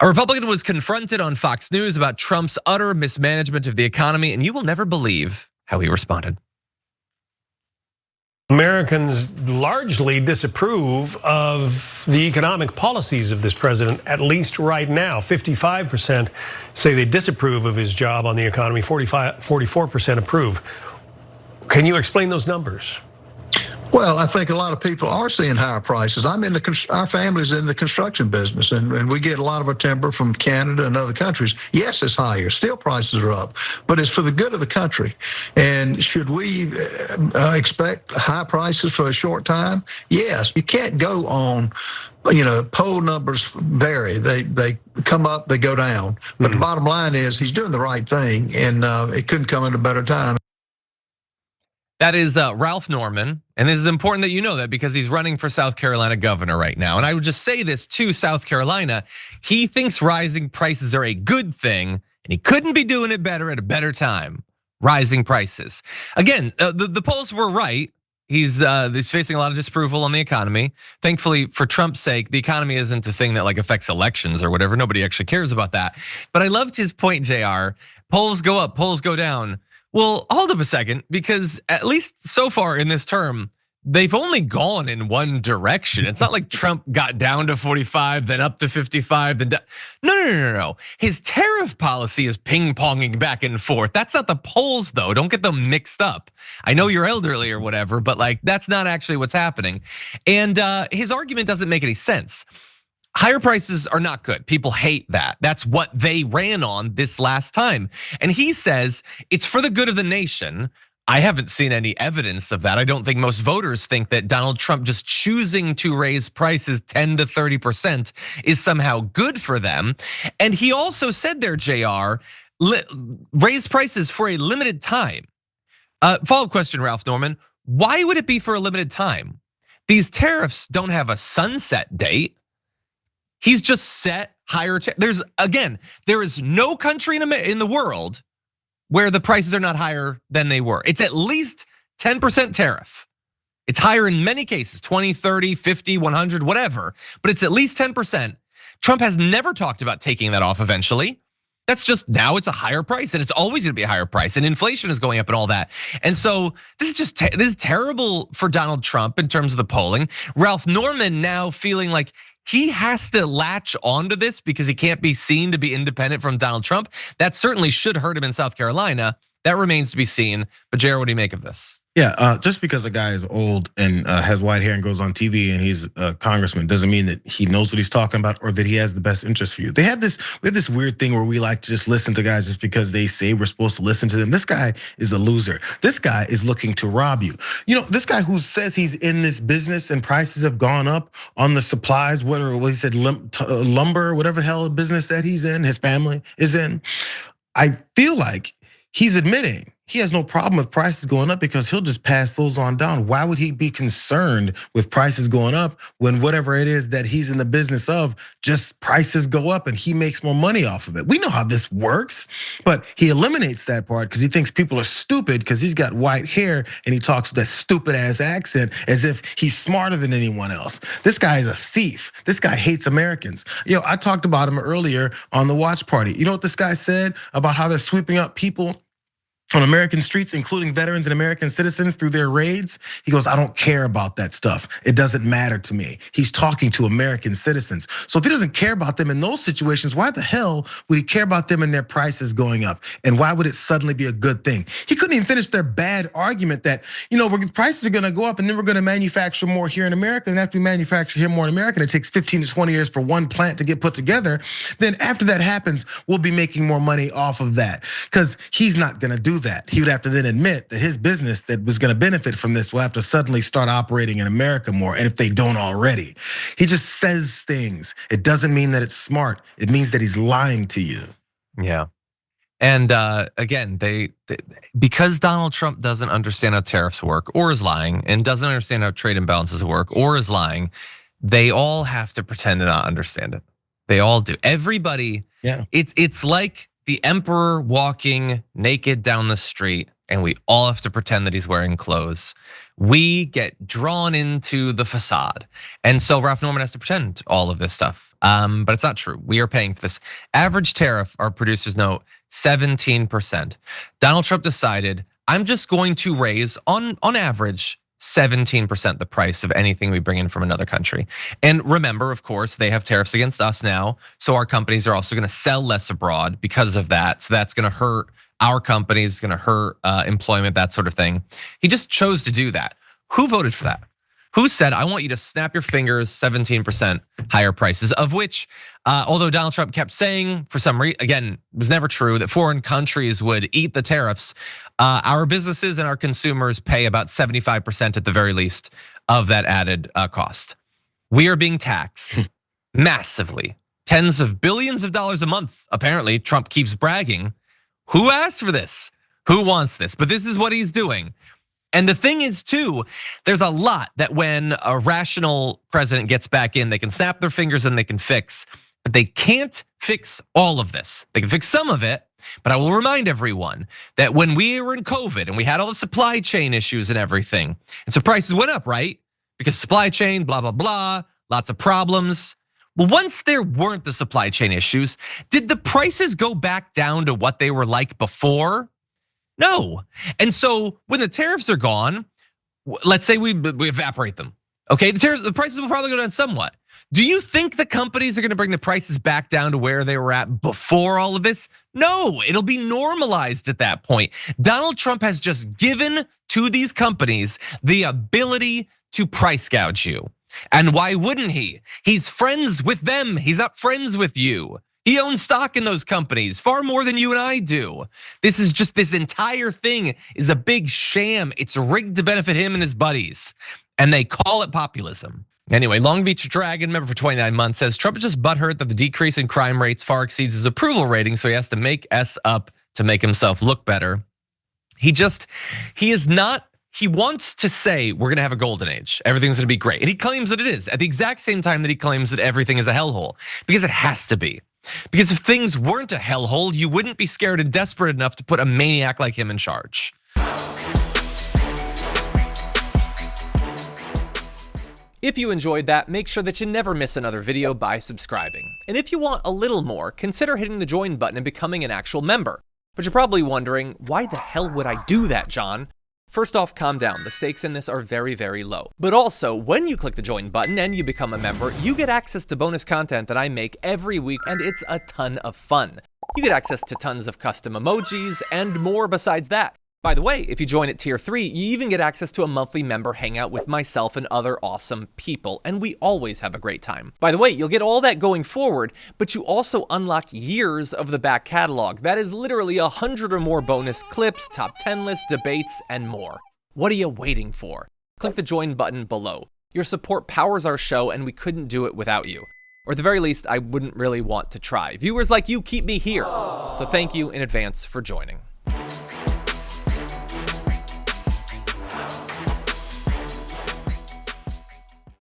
A Republican was confronted on Fox News about Trump's utter mismanagement of the economy, and you will never believe how he responded. Americans largely disapprove of the economic policies of this president, at least right now. 55% say they disapprove of his job on the economy, 44% approve. Can you explain those numbers? Well, I think a lot of people are seeing higher prices. Our family's in the construction business, and we get a lot of our timber from Canada and other countries. Yes, it's higher. Steel prices are up, but it's for the good of the country. And should we expect high prices for a short time? Yes. You can't go on, poll numbers vary. They come up, they go down. But the bottom line is he's doing the right thing, and it couldn't come at a better time. That is Ralph Norman, and this is important that you know that because he's running for South Carolina governor right now. And I would just say this to South Carolina, he thinks rising prices are a good thing, and he couldn't be doing it better at a better time. Rising prices. Again, the polls were right. He's facing a lot of disapproval on the economy. Thankfully, for Trump's sake, the economy isn't a thing that affects elections or whatever. Nobody actually cares about that. But I loved his point, JR. Polls go up, polls go down. Well, hold up a second, because at least so far in this term, they've only gone in one direction. It's not like Trump got down to 45, then up to 55, then no. His tariff policy is ping-ponging back and forth. That's not the polls, though. Don't get them mixed up. I know you're elderly or whatever, but that's not actually what's happening. And his argument doesn't make any sense. Higher prices are not good. People hate that. That's what they ran on this last time. And he says it's for the good of the nation. I haven't seen any evidence of that. I don't think most voters think that Donald Trump just choosing to raise prices 10 to 30% is somehow good for them. And he also said there, JR, raise prices for a limited time. Follow-up question, Ralph Norman. Why would it be for a limited time? These tariffs don't have a sunset date. He's just set higher. There is no country in the world where the prices are not higher than they were. It's at least 10% tariff. It's higher in many cases, 20, 30, 50, 100, whatever, but it's at least 10%. Trump has never talked about taking that off eventually. That's just now it's a higher price, and it's always gonna be a higher price, and inflation is going up and all that. And so this is terrible for Donald Trump in terms of the polling. Ralph Norman now feeling like he has to latch onto this because he can't be seen to be independent from Donald Trump. That certainly should hurt him in South Carolina. That remains to be seen. But Jared, what do you make of this? Yeah, just because a guy is old and has white hair and goes on TV and he's a congressman doesn't mean that he knows what he's talking about or that he has the best interest for you. We have this weird thing where we like to just listen to guys just because they say we're supposed to listen to them. This guy is a loser. This guy is looking to rob you. This guy who says he's in this business and prices have gone up on the supplies, whatever he said, lumber, whatever the hell business that he's in, his family is in. I feel like he's admitting he has no problem with prices going up because he'll just pass those on down. Why would he be concerned with prices going up when whatever it is that he's in the business of, just prices go up and he makes more money off of it? We know how this works, but he eliminates that part because he thinks people are stupid because he's got white hair and he talks with that stupid ass accent as if he's smarter than anyone else. This guy is a thief. This guy hates Americans. I talked about him earlier on the watch party. You know what this guy said about how they're sweeping up people on American streets, including veterans and American citizens through their raids? He goes, I don't care about that stuff. It doesn't matter to me. He's talking to American citizens. So if he doesn't care about them in those situations, why the hell would he care about them and their prices going up? And why would it suddenly be a good thing? He couldn't even finish their bad argument that, prices are gonna go up and then we're gonna manufacture more here in America. And after we manufacture here more in America, and it takes 15 to 20 years for one plant to get put together. Then after that happens, we'll be making more money off of that, because he's not gonna do that. He would have to then admit that his business that was gonna benefit from this will have to suddenly start operating in America more, and if they don't already. He just says things. It doesn't mean that it's smart. It means that he's lying to you. Yeah. And again, because Donald Trump doesn't understand how tariffs work or is lying, and doesn't understand how trade imbalances work or is lying, they all have to pretend to not understand it. They all do. Everybody, yeah. It's like the emperor walking naked down the street, and we all have to pretend that he's wearing clothes. We get drawn into the facade. And so Ralph Norman has to pretend all of this stuff. But it's not true. We are paying for this. Average tariff, our producers note, 17%. Donald Trump decided, I'm just going to raise, on average, 17% the price of anything we bring in from another country. And remember, of course, they have tariffs against us now. So our companies are also gonna sell less abroad because of that. So that's gonna hurt our companies, gonna hurt employment, that sort of thing. He just chose to do that. Who voted for that? Who said, I want you to snap your fingers, 17% higher prices, of which, although Donald Trump kept saying, for some reason, again, it was never true, that foreign countries would eat the tariffs, our businesses and our consumers pay about 75% at the very least of that added cost. We are being taxed massively, tens of billions of dollars a month. Apparently, Trump keeps bragging. Who asked for this? Who wants this? But this is what he's doing. And the thing is too, there's a lot that when a rational president gets back in, they can snap their fingers and they can fix, but they can't fix all of this. They can fix some of it, but I will remind everyone that when we were in COVID and we had all the supply chain issues and everything, and so prices went up, right? Because supply chain, blah, blah, blah, lots of problems. Well, once there weren't the supply chain issues, did the prices go back down to what they were like before? No. And so when the tariffs are gone, let's say we evaporate them. Okay, the prices will probably go down somewhat. Do you think the companies are gonna bring the prices back down to where they were at before all of this? No, it'll be normalized at that point. Donald Trump has just given to these companies the ability to price gouge you. And why wouldn't he? He's friends with them, he's not friends with you. He owns stock in those companies far more than you and I do. This entire thing is a big sham. It's rigged to benefit him and his buddies. And they call it populism. Anyway, Long Beach Dragon, member for 29 months, says Trump is just butthurt that the decrease in crime rates far exceeds his approval rating, so he has to make S up to make himself look better. He wants to say we're gonna have a golden age. Everything's gonna be great. And he claims that it is at the exact same time that he claims that everything is a hellhole, because it has to be. Because if things weren't a hellhole, you wouldn't be scared and desperate enough to put a maniac like him in charge. If you enjoyed that, make sure that you never miss another video by subscribing. And if you want a little more, consider hitting the join button and becoming an actual member. But you're probably wondering, why the hell would I do that, John? First off, calm down. The stakes in this are very, very low. But also, when you click the join button and you become a member, you get access to bonus content that I make every week, and it's a ton of fun. You get access to tons of custom emojis and more besides that. By the way, if you join at tier 3, you even get access to a monthly member hangout with myself and other awesome people, and we always have a great time. By the way, you'll get all that going forward, but you also unlock years of the back catalog. That is literally 100 or more bonus clips, top 10 lists, debates, and more. What are you waiting for? Click the join button below. Your support powers our show, and we couldn't do it without you. Or at the very least, I wouldn't really want to try. Viewers like you keep me here. So thank you in advance for joining.